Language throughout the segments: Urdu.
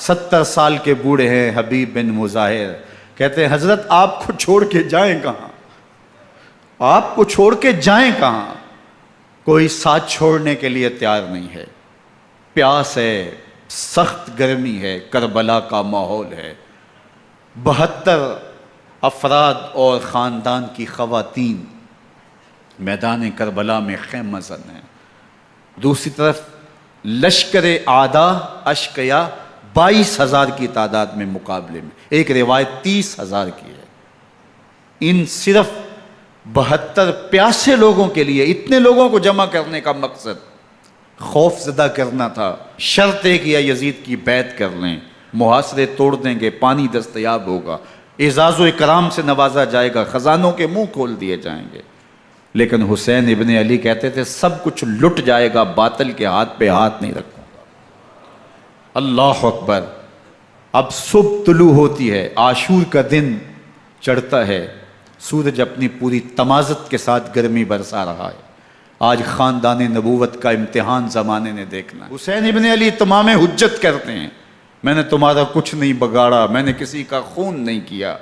70 سال کے بوڑھے ہیں حبیب بن مظاہر، کہتے ہیں حضرت آپ کو چھوڑ کے جائیں کہاں، آپ کو چھوڑ کے جائیں کہاں، کوئی ساتھ چھوڑنے کے لیے تیار نہیں ہے، پیاس ہے، سخت گرمی ہے، کربلا کا ماحول ہے، 72 افراد اور خاندان کی خواتین میدان کربلا میں خیمہ زن ہیں، دوسری طرف لشکر اعداء اشقیا 22,000 کی تعداد میں مقابلے میں، ایک روایت 30,000 کی ہے۔ ان صرف 72 پیاسے لوگوں کے لیے اتنے لوگوں کو جمع کرنے کا مقصد خوف زدہ کرنا تھا۔ شرط ہے کہ یا یزید کی بیعت کر لیں، محاصرے توڑ دیں گے، پانی دستیاب ہوگا، اعزاز و اکرام سے نوازا جائے گا، خزانوں کے منہ کھول دیے جائیں گے۔ لیکن حسین ابن علی کہتے تھے سب کچھ لٹ جائے گا، باطل کے ہاتھ پہ ہاتھ نہیں رکھوں گا۔ اللہ اکبر۔ اب صبح طلوع ہوتی ہے، عاشور کا دن چڑھتا ہے، سورج اپنی پوری تمازت کے ساتھ گرمی برسا رہا ہے۔ آج خاندان نبوت کا امتحان زمانے نے دیکھنا ہے۔ حسین ابن علی تمام حجت کرتے ہیں، میں نے تمہارا کچھ نہیں بگاڑا، میں نے کسی کا خون نہیں کیا،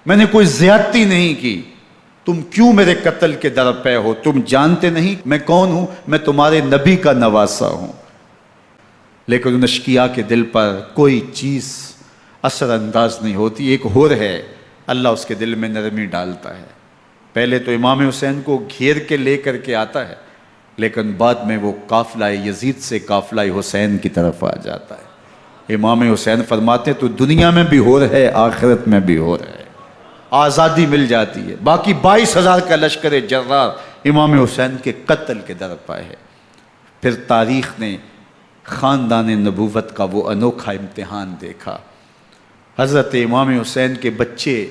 میں نے کوئی زیادتی نہیں کی، تم کیوں میرے قتل کے در پہ ہو؟ تم جانتے نہیں میں کون ہوں؟ میں تمہارے نبی کا نواسا ہوں۔ لیکن ان اشقیاء کے دل پر کوئی چیز اثر انداز نہیں ہوتی۔ ایک ہور ہے، اللہ اس کے دل میں نرمی ڈالتا ہے۔ پہلے تو امام حسین کو گھیر کے لے کر کے آتا ہے، لیکن بعد میں وہ قافلہ یزید سے قافلہ حسین کی طرف آ جاتا ہے۔ امام حسین فرماتے ہیں تو دنیا میں بھی ہور ہے، آخرت میں بھی ہور ہے، آزادی مل جاتی ہے۔ باقی 22,000 کا لشکر جرار امام حسین کے قتل کے در پہ ہے۔ پھر تاریخ نے خاندان نبوت کا وہ انوکھا امتحان دیکھا۔ حضرت امام حسین کے بچے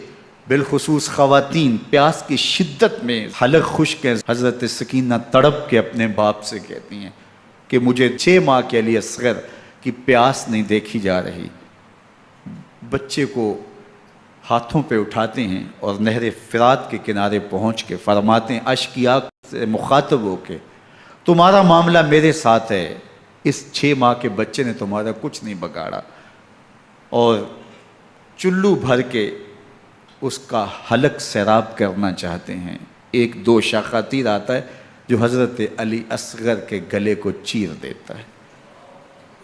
بالخصوص خواتین پیاس کی شدت میں حلق خشک ہیں۔ حضرت سکینہ تڑپ کے اپنے باپ سے کہتی ہیں کہ مجھے 6 ماہ کے علی اصغر کی پیاس نہیں دیکھی جا رہی۔ بچے کو ہاتھوں پہ اٹھاتے ہیں اور نہر فرات کے کنارے پہنچ کے فرماتے ہیں اشقیاء سے مخاطب ہو کے تمہارا معاملہ میرے ساتھ ہے، اس 6 ماہ کے بچے نے تمہارا کچھ نہیں بگاڑا، اور چلو بھر کے اس کا حلق سیراب کرنا چاہتے ہیں۔ ایک 2 شاخہ تیر آتا ہے جو حضرت علی اصغر کے گلے کو چیر دیتا ہے۔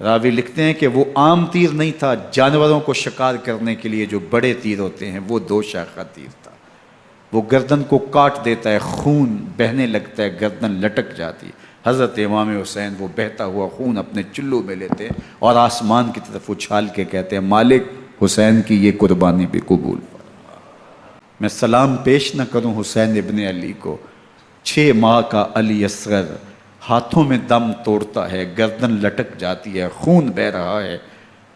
راوی لکھتے ہیں کہ وہ عام تیر نہیں تھا، جانوروں کو شکار کرنے کے لیے جو بڑے تیر ہوتے ہیں وہ 2 شاخہ تیر تھا۔ وہ گردن کو کاٹ دیتا ہے، خون بہنے لگتا ہے، گردن لٹک جاتی ہے۔ حضرت امام حسین وہ بہتا ہوا خون اپنے چلو میں لیتے ہیں اور آسمان کی طرف اچھال کے کہتے ہیں مالک حسین کی یہ قربانی بھی قبول فرما۔ میں سلام پیش نہ کروں حسین ابن علی کو، 6 ماہ کا علی اصغر ہاتھوں میں دم توڑتا ہے، گردن لٹک جاتی ہے، خون بہہ رہا ہے،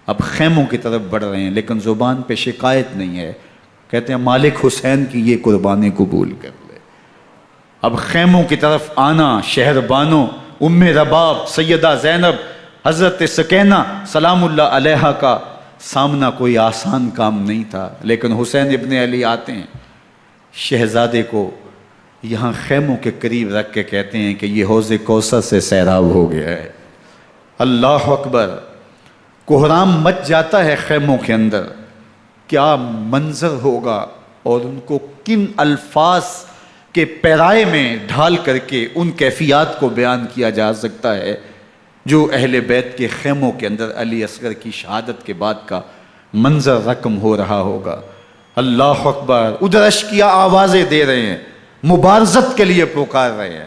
اب خیموں کی طرف بڑھ رہے ہیں، لیکن زبان پہ شکایت نہیں ہے، کہتے ہیں مالک حسین کی یہ قربانی قبول کر لے۔ اب خیموں کی طرف آنا، شہر بانو، ام رباب، سیدہ زینب، حضرت سکینہ سلام اللہ علیہا کا سامنا کوئی آسان کام نہیں تھا، لیکن حسین ابن علی آتے ہیں، شہزادے کو یہاں خیموں کے قریب رکھ کے کہتے ہیں کہ یہ حوض کوثر سے سیراب ہو گیا ہے۔ اللہ اکبر۔ کوہرام مچ جاتا ہے خیموں کے اندر، کیا منظر ہوگا اور ان کو کن الفاظ کے پیرائے میں ڈھال کر کے ان کیفیات کو بیان کیا جا سکتا ہے جو اہل بیت کے خیموں کے اندر علی اصغر کی شہادت کے بعد کا منظر رقم ہو رہا ہوگا۔ اللہ اکبر۔ ادھر اشقیاء آوازیں دے رہے ہیں، مبارزت کے لیے پکار رہے ہیں۔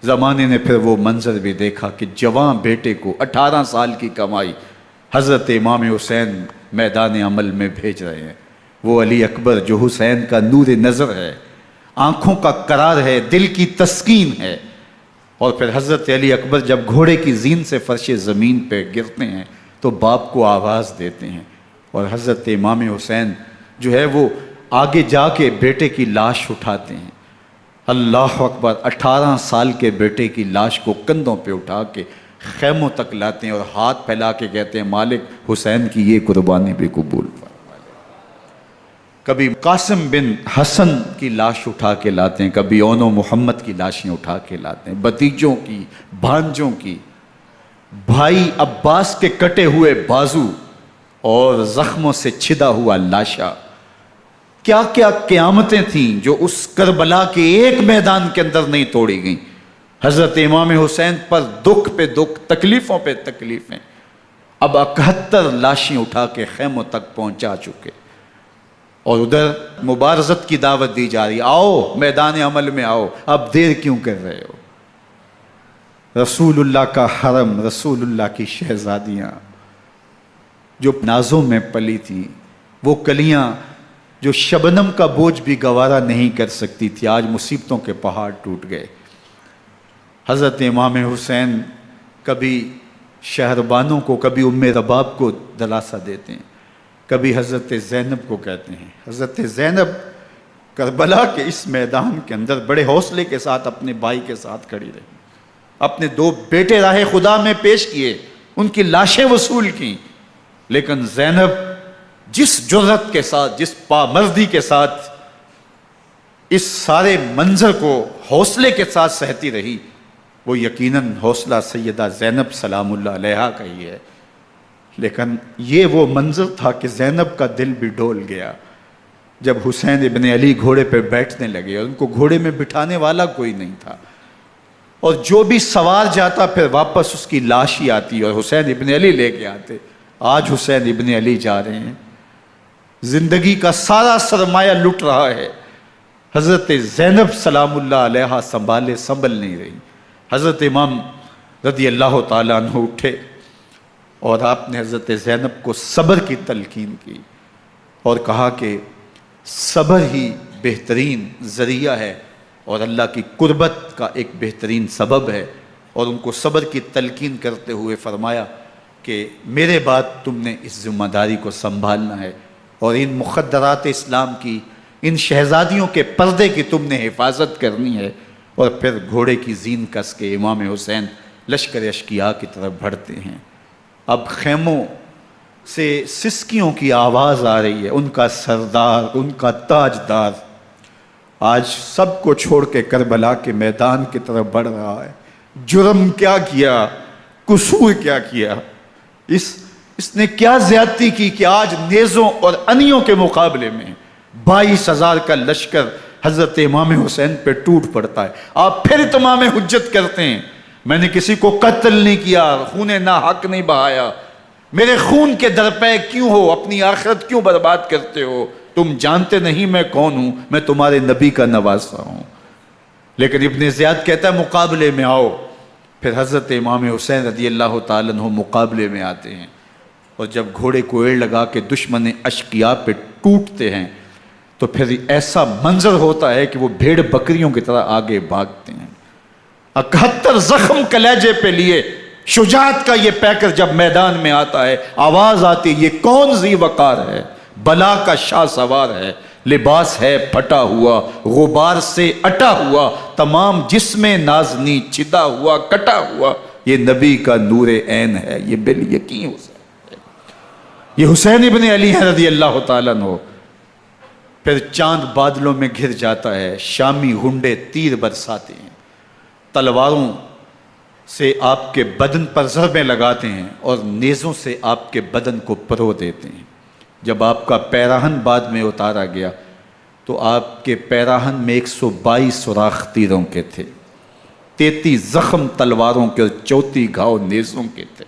زمانے نے پھر وہ منظر بھی دیکھا کہ جوان بیٹے کو 18 سال کی کمائی حضرت امام حسین میدان عمل میں بھیج رہے ہیں۔ وہ علی اکبر جو حسین کا نور نظر ہے، آنکھوں کا قرار ہے، دل کی تسکین ہے۔ اور پھر حضرت علی اکبر جب گھوڑے کی زین سے فرش زمین پہ گرتے ہیں تو باپ کو آواز دیتے ہیں، اور حضرت امام حسین جو ہے وہ آگے جا کے بیٹے کی لاش اٹھاتے ہیں۔ اللہ اکبر۔ 18 سال کے بیٹے کی لاش کو کندھوں پہ اٹھا کے خیموں تک لاتے ہیں اور ہاتھ پھیلا کے کہتے ہیں مالک حسین کی یہ قربانی بھی قبول فرما۔ کبھی قاسم بن حسن کی لاش اٹھا کے لاتے ہیں، کبھی اون و محمد کی لاشیں اٹھا کے لاتے ہیں، بھتیجوں کی، بھانجوں کی، بھائی عباس کے کٹے ہوئے بازو اور زخموں سے چھدا ہوا لاشا. کیا کیا قیامتیں تھیں جو اس کربلا کے ایک میدان کے اندر نہیں توڑی گئیں. حضرت امام حسین پر دکھ پہ دکھ، تکلیفوں پہ تکلیفیں. اب 71 لاشیں اٹھا کے خیموں تک پہنچا چکے، اور ادھر مبارزت کی دعوت دی جا رہی، آؤ میدان عمل میں آؤ، اب دیر کیوں کر رہے ہو. رسول اللہ کا حرم، رسول اللہ کی شہزادیاں جو نازوں میں پلی تھیں، وہ کلیاں جو شبنم کا بوجھ بھی گوارا نہیں کر سکتی تھی، آج مصیبتوں کے پہاڑ ٹوٹ گئے. حضرت امام حسین کبھی شہربانوں کو، کبھی ام رباب کو دلاسا دیتے ہیں، کبھی حضرت زینب کو کہتے ہیں. حضرت زینب کربلا کے اس میدان کے اندر بڑے حوصلے کے ساتھ اپنے بھائی کے ساتھ کھڑی رہی، اپنے 2 بیٹے راہ خدا میں پیش کیے، ان کی لاشیں وصول کیں، لیکن زینب جس جرأت کے ساتھ، جس پامردی کے ساتھ اس سارے منظر کو حوصلے کے ساتھ سہتی رہی، وہ یقیناً حوصلہ سیدہ زینب سلام اللہ علیہا کا ہی ہے. لیکن یہ وہ منظر تھا کہ زینب کا دل بھی ڈول گیا جب حسین ابن علی گھوڑے پہ بیٹھنے لگے، اور ان کو گھوڑے میں بٹھانے والا کوئی نہیں تھا، اور جو بھی سوار جاتا پھر واپس اس کی لاش ہی آتی، اور حسین ابن علی لے کے آتے. آج حسین ابن علی جا رہے ہیں، زندگی کا سارا سرمایہ لٹ رہا ہے. حضرت زینب سلام اللہ علیہا سنبھل نہیں رہی. حضرت امام رضی اللہ تعالیٰ عنہ اٹھے، اور آپ نے حضرت زینب کو صبر کی تلقین کی، اور کہا کہ صبر ہی بہترین ذریعہ ہے اور اللہ کی قربت کا ایک بہترین سبب ہے. اور ان کو صبر کی تلقین کرتے ہوئے فرمایا کہ میرے بعد تم نے اس ذمہ داری کو سنبھالنا ہے، اور ان مخدرات اسلام کی، ان شہزادیوں کے پردے کی تم نے حفاظت کرنی ہے. اور پھر گھوڑے کی زین کس کے امام حسین لشکر اشقیاء کی طرف بڑھتے ہیں. اب خیموں سے سسکیوں کی آواز آ رہی ہے، ان کا سردار، ان کا تاجدار آج سب کو چھوڑ کے کربلا کے میدان کی طرف بڑھ رہا ہے. جرم کیا کیا، قصور کیا کیا، اس نے کیا زیادتی کی کہ آج نیزوں اور انیوں کے مقابلے میں 22,000 کا لشکر حضرت امام حسین پہ ٹوٹ پڑتا ہے. آپ پھر اتمام حجت کرتے ہیں، میں نے کسی کو قتل نہیں کیا، خون ناحق نہیں بہایا، میرے خون کے درپے کیوں ہو، اپنی آخرت کیوں برباد کرتے ہو، تم جانتے نہیں میں کون ہوں، میں تمہارے نبی کا نواسا ہوں. لیکن ابن زیاد کہتا ہے مقابلے میں آؤ. پھر حضرت امام حسین رضی اللہ تعالیٰ عنہ مقابلے میں آتے ہیں، اور جب گھوڑے کو ایڑ لگا کے دشمن اشقیاء پہ ٹوٹتے ہیں تو پھر ایسا منظر ہوتا ہے کہ وہ بھیڑ بکریوں کی طرح آگے بھاگتے ہیں. 71 زخم کلیجے پہ لیے شجاعت کا یہ پیکر جب میدان میں آتا ہے، آواز آتی، یہ کون ذی وقار ہے، بلا کا شاہ سوار ہے، لباس ہے پھٹا ہوا، غبار سے اٹا ہوا، تمام جسم نازنی چھدا ہوا کٹا ہوا، یہ نبی کا نور عین ہے، یہ بال یقین حسین ہے، یہ حسین ابن علی ہے رضی اللہ تعالیٰ عنہ. پھر چاند بادلوں میں گھر جاتا ہے، شامی ہنڈے تیر برساتے ہیں، تلواروں سے آپ کے بدن پر ضربیں لگاتے ہیں، اور نیزوں سے آپ کے بدن کو پرو دیتے ہیں. جب آپ کا پیراہن بعد میں اتارا گیا تو آپ کے پیراہن میں 122 سوراخ تیروں کے تھے، 33 زخم تلواروں کے اور 34 گھاؤ نیزوں کے تھے.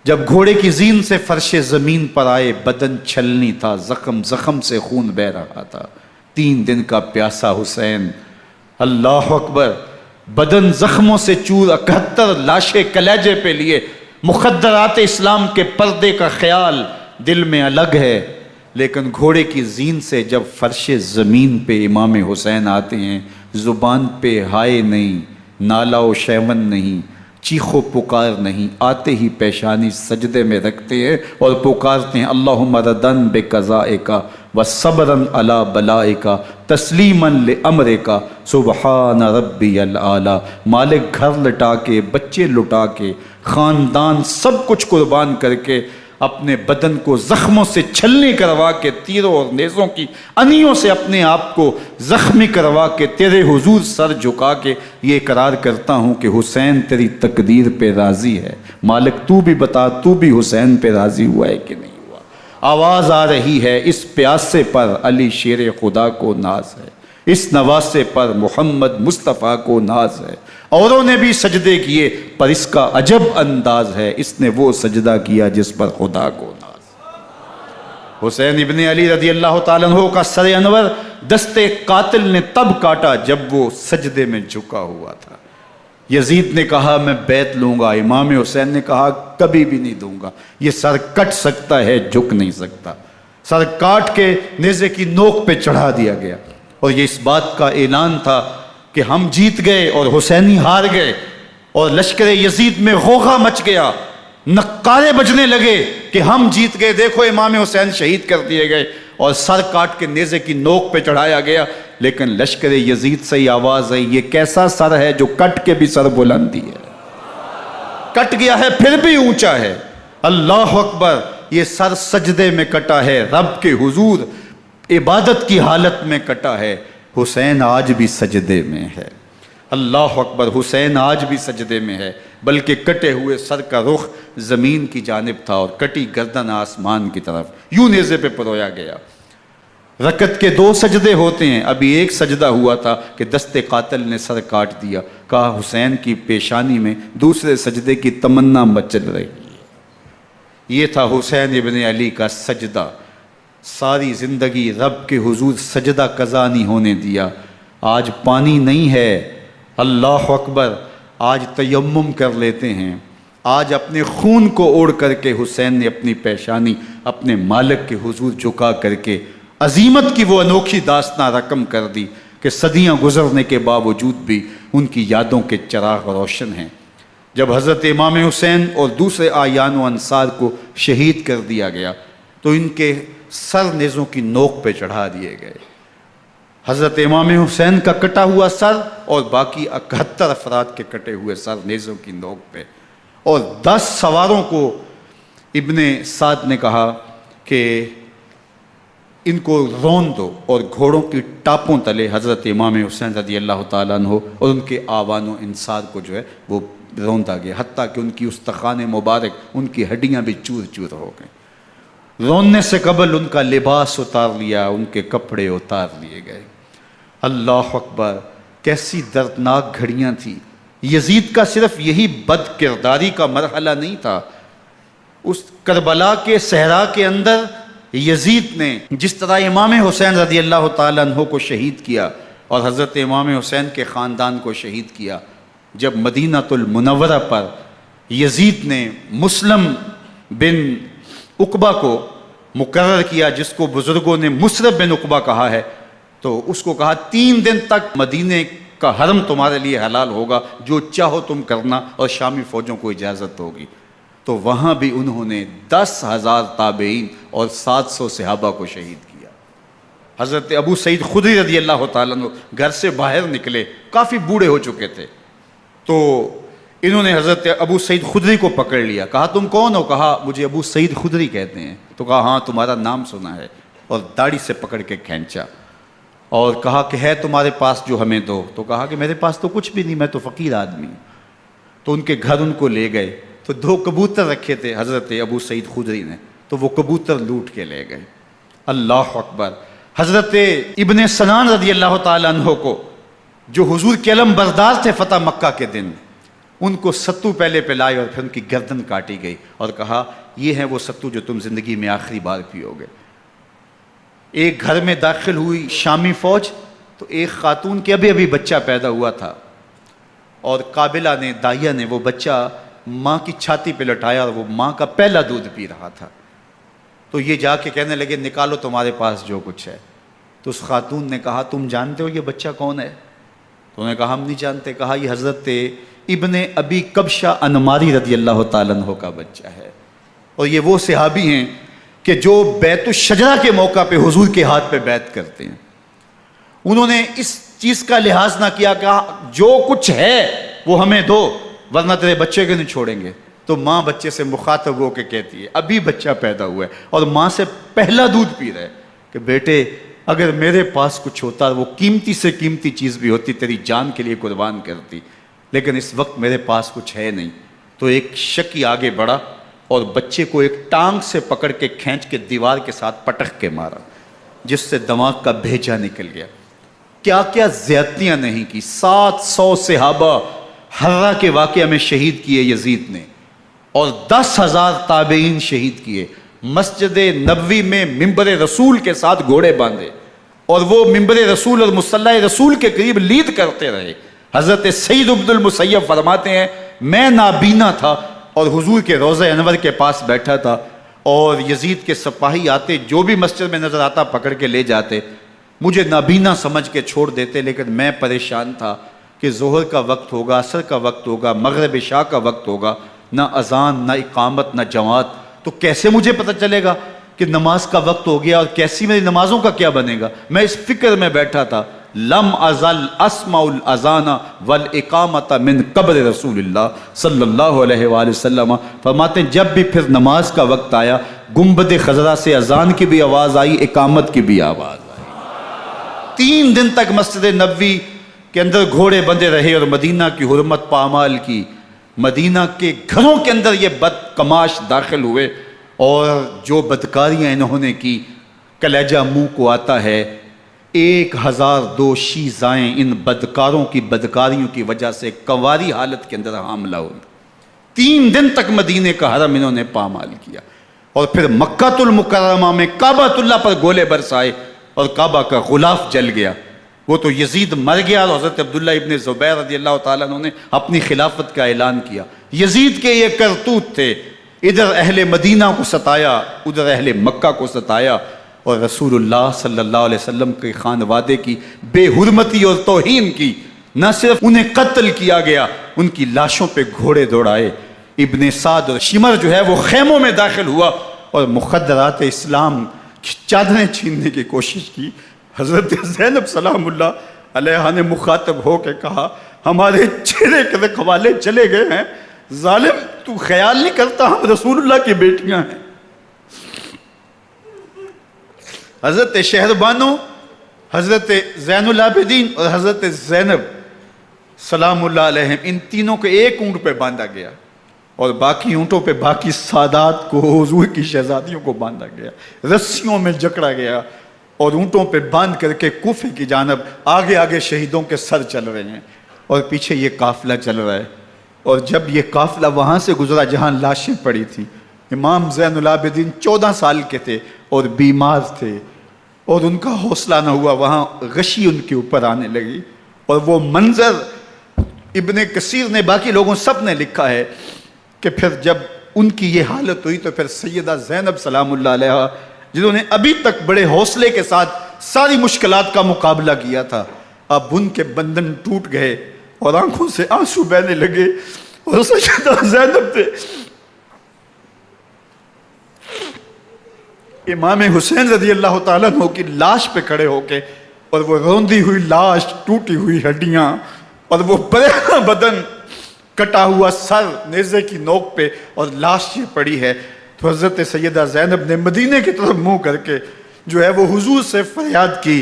جب گھوڑے کی زین سے فرش زمین پر آئے، بدن چھلنی تھا، زخم زخم سے خون بہ رہا تھا. 3 دن کا پیاسا حسین، اللہ اکبر، بدن زخموں سے چور، 71 لاشیں کلیجے پہ لیے، مخدرات اسلام کے پردے کا خیال دل میں الگ ہے. لیکن گھوڑے کی زین سے جب فرش زمین پہ امام حسین آتے ہیں، زبان پہ ہائے نہیں، نالا و شیون نہیں، چیخ و پکار نہیں، آتے ہی پیشانی سجدے میں رکھتے ہیں اور پکارتے ہیں اللہم ردن بقضائک و صبرن علی بلائک تسلیمن لامرک سبحان ربی العالی. مالک گھر لٹا کے، بچے لٹا کے، خاندان سب کچھ قربان کر کے اپنے بدن کو زخموں سے چھلنی کروا کے، تیروں اور نیزوں کی انیوں سے اپنے آپ کو زخمی کروا کے تیرے حضور سر جھکا کے یہ اقرار کرتا ہوں کہ حسین تیری تقدیر پہ راضی ہے۔ مالک تو بھی بتا، تو بھی حسین پہ راضی ہوا ہے کہ نہیں ہوا؟ آواز آ رہی ہے، اس پیاسے پر علی شیر خدا کو ناز ہے، اس نواسے پر محمد مصطفیٰ کو ناز ہے۔ اوروں نے بھی سجدے کیے پر اس کا عجب انداز ہے، اس نے وہ سجدہ کیا جس پر خدا کو ناز ہے۔ حسین ابن علی رضی اللہ تعالیٰ عنہ کا سر انور دستے قاتل نے تب کاٹا جب وہ سجدے میں جھکا ہوا تھا۔ یزید نے کہا میں بیعت لوں گا، امام حسین نے کہا کبھی بھی نہیں دوں گا، یہ سر کٹ سکتا ہے جھک نہیں سکتا۔ سر کاٹ کے نیزے کی نوک پہ چڑھا دیا گیا، اور یہ اس بات کا اعلان تھا کہ ہم جیت گئے اور حسینی ہار گئے، اور لشکر یزید میں غوغا مچ گیا، نقارے بجنے لگے کہ ہم جیت گئے، دیکھو امام حسین شہید کر دیے گئے، اور سر کاٹ کے نیزے کی نوک پہ چڑھایا گیا۔ لیکن لشکر یزید سے ہی آواز آئی، یہ کیسا سر ہے جو کٹ کے بھی سر بلندی ہے، کٹ گیا ہے پھر بھی اونچا ہے۔ اللہ اکبر، یہ سر سجدے میں کٹا ہے، رب کے حضور عبادت کی حالت میں کٹا ہے۔ حسین آج بھی سجدے میں ہے، اللہ اکبر، حسین آج بھی سجدے میں ہے، بلکہ کٹے ہوئے سر کا رخ زمین کی جانب تھا اور کٹی گردن آسمان کی طرف، یوں نیزے پہ پرویا گیا۔ رکعت کے 2 سجدے ہوتے ہیں، ابھی ایک سجدہ ہوا تھا کہ دست قاتل نے سر کاٹ دیا، کہا حسین کی پیشانی میں دوسرے سجدے کی تمنا مچل رہی ہے۔ یہ تھا حسین ابن علی کا سجدہ، ساری زندگی رب کے حضور سجدہ قضا نہیں ہونے دیا۔ آج پانی نہیں ہے، اللہ اکبر، آج تیمم کر لیتے ہیں، آج اپنے خون کو اوڑھ کر کے حسین نے اپنی پیشانی اپنے مالک کے حضور جھکا کر کے عظیمت کی وہ انوکھی داستان رقم کر دی کہ صدیاں گزرنے کے باوجود بھی ان کی یادوں کے چراغ روشن ہیں۔ جب حضرت امام حسین اور دوسرے آیان و انصار کو شہید کر دیا گیا تو ان کے سر نیزوں کی نوک پہ چڑھا دیے گئے۔ حضرت امام حسین کا کٹا ہوا سر اور باقی 71 افراد کے کٹے ہوئے سر نیزوں کی نوک پہ، اور 10 سواروں کو ابن سعد نے کہا کہ ان کو رون دو، اور گھوڑوں کی ٹاپوں تلے حضرت امام حسین رضی اللہ تعالیٰ عنہ اور ان کے آوان و انصار کو جو ہے وہ روندا گیا، حتیٰ کہ ان کی استخوان مبارک، ان کی ہڈیاں بھی چور چور ہو گئیں۔ روننے سے قبل ان کا لباس اتار لیا، ان کے کپڑے اتار لیے گئے۔ اللہ اکبر، کیسی دردناک گھڑیاں تھیں۔ یزید کا صرف یہی بد کرداری کا مرحلہ نہیں تھا، اس کربلا کے صحرا کے اندر یزید نے جس طرح امام حسین رضی اللہ تعالیٰ عنہ کو شہید کیا اور حضرت امام حسین کے خاندان کو شہید کیا، جب مدینہ المنورہ پر یزید نے مسلم بن عقبہ کو مقرر کیا، جس کو بزرگوں نے مصرب بن عقبہ کہا ہے، تو اس کو کہا 3 دن تک مدینے کا حرم تمہارے لیے حلال ہوگا، جو چاہو تم کرنا، اور شامی فوجوں کو اجازت ہوگی۔ تو وہاں بھی انہوں نے 10,000 تابعین اور 700 صحابہ کو شہید کیا۔ حضرت ابو سعید خدری رضی اللہ تعالیٰ عنہ گھر سے باہر نکلے، کافی بوڑھے ہو چکے تھے، تو انہوں نے حضرت ابو سعید خدری کو پکڑ لیا، کہا تم کون ہو؟ کہا مجھے ابو سعید خدری کہتے ہیں۔ تو کہا ہاں تمہارا نام سنا ہے، اور داڑھی سے پکڑ کے کھینچا اور کہا کہ ہے تمہارے پاس جو ہمیں دو؟ تو کہا کہ میرے پاس تو کچھ بھی نہیں، میں تو فقیر آدمی ہوں۔ تو ان کے گھر ان کو لے گئے، تو 2 کبوتر رکھے تھے حضرت ابو سعید خدری نے، تو وہ کبوتر لوٹ کے لے گئے۔ اللہ اکبر، حضرت ابن سنان رضی اللہ تعالیٰ عنہ کو جو حضور کے علم بردار تھے فتح مکہ کے دن، ان کو ستو پہلے پلائے اور پھر ان کی گردن کاٹی گئی اور کہا یہ ہے وہ ستو جو تم زندگی میں آخری بار پیو گے۔ ایک گھر میں داخل ہوئی شامی فوج، تو ایک خاتون کے ابھی بچہ پیدا ہوا تھا، اور قابلہ نے، دائیا نے وہ بچہ ماں کی چھاتی پہ لٹایا، اور وہ ماں کا پہلا دودھ پی رہا تھا۔ تو یہ جا کے کہنے لگے نکالو تمہارے پاس جو کچھ ہے۔ تو اس خاتون نے کہا تم جانتے ہو یہ بچہ کون ہے؟ تو انہوں نے کہا ہم نہیں جانتے۔ کہا یہ حضرت ابن ابی کبشہ انماری رضی اللہ تعالیٰ عنہ کا بچہ ہے، اور یہ وہ صحابی ہیں کہ جو بیعت الشجرہ کے موقع پہ حضور کے ہاتھ پہ بیعت کرتے ہیں۔ انہوں نے اس چیز کا لحاظ نہ کیا کہ جو کچھ ہے وہ ہمیں دو، ورنہ تیرے بچے کو نہیں چھوڑیں گے۔ تو ماں بچے سے مخاطب ہو کے کہتی ہے، ابھی بچہ پیدا ہوا ہے اور ماں سے پہلا دودھ پی رہا ہے، کہ بیٹے اگر میرے پاس کچھ ہوتا، وہ قیمتی سے قیمتی چیز بھی ہوتی، تیری جان کے لیے قربان کرتی، لیکن اس وقت میرے پاس کچھ ہے نہیں۔ تو ایک شکی آگے بڑھا اور بچے کو ایک ٹانگ سے پکڑ کے کھینچ کے دیوار کے ساتھ پٹک کے مارا، جس سے دماغ کا بھیجا نکل گیا۔ کیا کیا زیادتیاں نہیں کی، 700 صحابہ حرہ کے واقعہ میں شہید کیے یزید نے، اور 10,000 تابعین شہید کیے۔ مسجد نبوی میں ممبر رسول کے ساتھ گھوڑے باندھے، اور وہ ممبر رسول اور مصلی رسول کے قریب لید کرتے رہے۔ حضرت سید عبد المسیب فرماتے ہیں میں نابینا تھا اور حضور کے روضہ انور کے پاس بیٹھا تھا، اور یزید کے سپاہی آتے، جو بھی مسجد میں نظر آتا پکڑ کے لے جاتے، مجھے نابینا سمجھ کے چھوڑ دیتے، لیکن میں پریشان تھا کہ ظہر کا وقت ہوگا، عصر کا وقت ہوگا، مغرب عشاء کا وقت ہوگا، نہ اذان نہ اقامت نہ جماعت، تو کیسے مجھے پتہ چلے گا کہ نماز کا وقت ہو گیا، اور کیسی میری نمازوں کا کیا بنے گا؟ میں اس فکر میں بیٹھا تھا۔ لم ازل اسمع الاذان والاقامت من قبر رسول اللہ صلی اللہ علیہ وآلہ وسلم۔ فرماتے ہیں جب بھی پھر نماز کا وقت آیا، گنبد خضرا سے اذان کی بھی آواز آئی، اقامت کی بھی آواز آئی۔ 3 دن تک مسجد نبوی کے اندر گھوڑے بندے رہے، اور مدینہ کی حرمت پامال کی۔ مدینہ کے گھروں کے اندر یہ بدکماش داخل ہوئے، اور جو بدکاریاں انہوں نے کی، کلیجہ منہ کو آتا ہے۔ 1002 شیزائیں ان بدکاروں کی بدکاریوں کی وجہ سے کنواری حالت کے اندر حاملہ ہوئی۔ 3 دن تک مدینے کا حرم انہوں نے پامال کیا، اور پھر مکہ المکرمہ میں کعبہ اللہ پر گولے برسائے، اور کعبہ کا غلاف جل گیا۔ وہ تو یزید مر گیا، اور حضرت عبداللہ ابن زبیر رضی اللہ تعالیٰ عنہ نے اپنی خلافت کا اعلان کیا۔ یزید کے یہ کرتوت تھے، ادھر اہل مدینہ کو ستایا، ادھر اہل مکہ کو ستایا، اور رسول اللہ صلی اللہ علیہ وسلم کے خانوادے کی بے حرمتی اور توہین کی۔ نہ صرف انہیں قتل کیا گیا، ان کی لاشوں پہ گھوڑے دوڑائے۔ ابن سعد اور شمر جو ہے وہ خیموں میں داخل ہوا، اور مخدرات اسلام کی چادریں چھیننے کی کوشش کی۔ حضرت زینب سلام اللہ علیہ نے مخاطب ہو کے کہا ہمارے چہرے کے رکھوالے چلے گئے ہیں، ظالم تو خیال نہیں کرتا ہم رسول اللہ کی بیٹیاں ہیں۔ حضرت شہربانو، حضرت زین العابدین اور حضرت زینب سلام اللہ علیہم، ان تینوں کو ایک اونٹ پہ باندھا گیا، اور باقی اونٹوں پہ باقی سادات کو، حضور کی شہزادیوں کو باندھا گیا، رسیوں میں جکڑا گیا، اور اونٹوں پہ باندھ کر کے کوفے کی جانب آگے آگے شہیدوں کے سر چل رہے ہیں، اور پیچھے یہ قافلہ چل رہا ہے۔ اور جب یہ قافلہ وہاں سے گزرا جہاں لاشیں پڑی تھیں، امام زین العابدین 14 سال کے تھے اور بیمار تھے، اور ان کا حوصلہ نہ ہوا، وہاں غشی ان کے اوپر آنے لگی، اور وہ منظر ابن کثیر نے، باقی لوگوں سب نے لکھا ہے کہ پھر جب ان کی یہ حالت ہوئی تو پھر سیدہ زینب سلام اللہ علیہ، جنہوں نے ابھی تک بڑے حوصلے کے ساتھ ساری مشکلات کا مقابلہ کیا تھا، اب ان کے بندھن ٹوٹ گئے اور آنکھوں سے آنسو بہنے لگے، اور سیدہ زینب تھے امام حسین رضی اللہ تعالیٰ عنہ کی لاش پہ کھڑے ہو کے، اور وہ روندی ہوئی لاش، ٹوٹی ہوئی ہڈیاں، اور وہ برینا بدن، کٹا ہوا سر نیزے کی نوک پہ، اور لاش یہ پڑی ہے۔ تو حضرت سیدہ زینب نے مدینے کی طرف منہ کر کے جو ہے وہ حضور سے فریاد کی،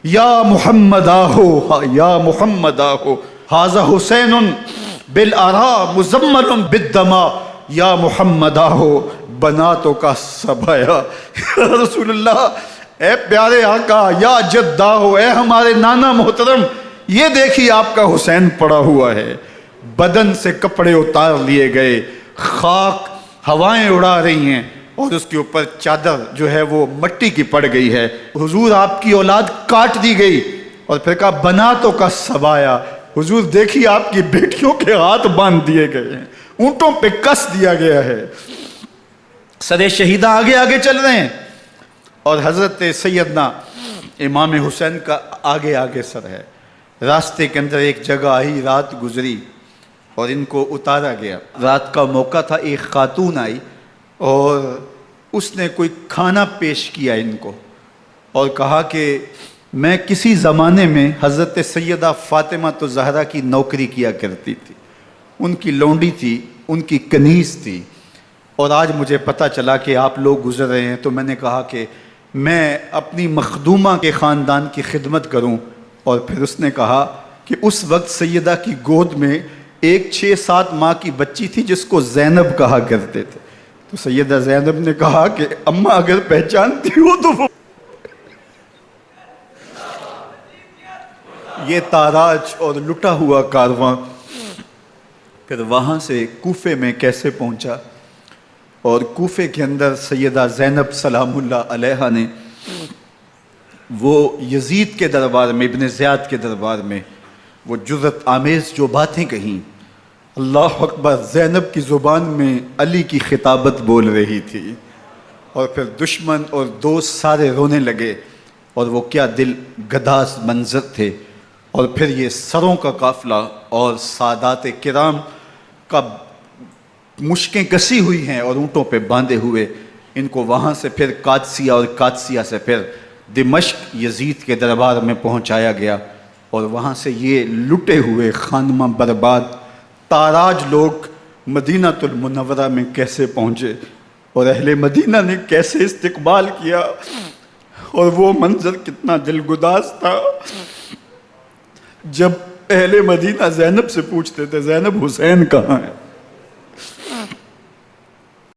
یا محمد آہو، یا محمد آہو، ھذا حسین بالآراء مزمل بالدماء، یا محمد آہو بناتوں کا سبایا۔ یا رسول اللہ، اے پیارے آقا، یا جد آہو، اے ہمارے نانا محترم، یہ دیکھیے آپ کا حسین پڑا ہوا ہے، بدن سے کپڑے اتار لیے گئے، خاک ہوائیں اڑا رہی ہیں، اور اس کے اوپر چادر جو ہے وہ مٹی کی پڑ گئی ہے۔ حضور آپ کی اولاد کاٹ دی گئی، اور پھر کہا بناتوں کا سبایا، حضور دیکھیے آپ کی بیٹیوں کے ہاتھ باندھ دیے گئے ہیں، اونٹوں پہ کس دیا گیا ہے، سر شہیدہ آگے آگے چل رہے ہیں، اور حضرت سیدنا امام حسین کا آگے آگے سر ہے۔ راستے کے اندر ایک جگہ آئی، رات گزری اور ان کو اتارا گیا۔ رات کا موقع تھا، ایک خاتون آئی اور اس نے کوئی کھانا پیش کیا ان کو، اور کہا کہ میں کسی زمانے میں حضرت سیدہ فاطمہ الزہرا کی نوکری کیا کرتی تھی، ان کی لونڈی تھی، ان کی کنیز تھی، اور آج مجھے پتہ چلا کہ آپ لوگ گزر رہے ہیں، تو میں نے کہا کہ میں اپنی مخدومہ کے خاندان کی خدمت کروں۔ اور پھر اس نے کہا کہ اس وقت سیدہ کی گود میں ایک 6-7 ماہ کی بچی تھی جس کو زینب کہا کرتے تھے۔ تو سیدہ زینب نے کہا کہ اماں اگر پہچانتی ہو تو وہ یہ تاراج اور لٹا ہوا کارواں پھر وہاں سے کوفے میں کیسے پہنچا، اور کوفے کے اندر سیدہ زینب سلام اللہ علیہا نے وہ یزید کے دربار میں، ابن زیاد کے دربار میں وہ جرأت آمیز جو باتیں کہیں، اللہ اکبر، زینب کی زبان میں علی کی خطابت بول رہی تھی، اور پھر دشمن اور دوست سارے رونے لگے، اور وہ کیا دل گداز منظر تھے۔ اور پھر یہ سروں کا قافلہ اور سادات کرام کا مشکیں کسی ہوئی ہیں اور اونٹوں پہ باندھے ہوئے، ان کو وہاں سے پھر قادسیہ اور قادسیہ سے پھر دمشق یزید کے دربار میں پہنچایا گیا، اور وہاں سے یہ لٹے ہوئے خانمہ برباد تاراج لوگ مدینہ المنورہ میں کیسے پہنچے، اور اہل مدینہ نے کیسے استقبال کیا، اور وہ منظر کتنا دلگداز تھا جب اہل مدینہ زینب سے پوچھتے تھے زینب حسین کہاں ہے؟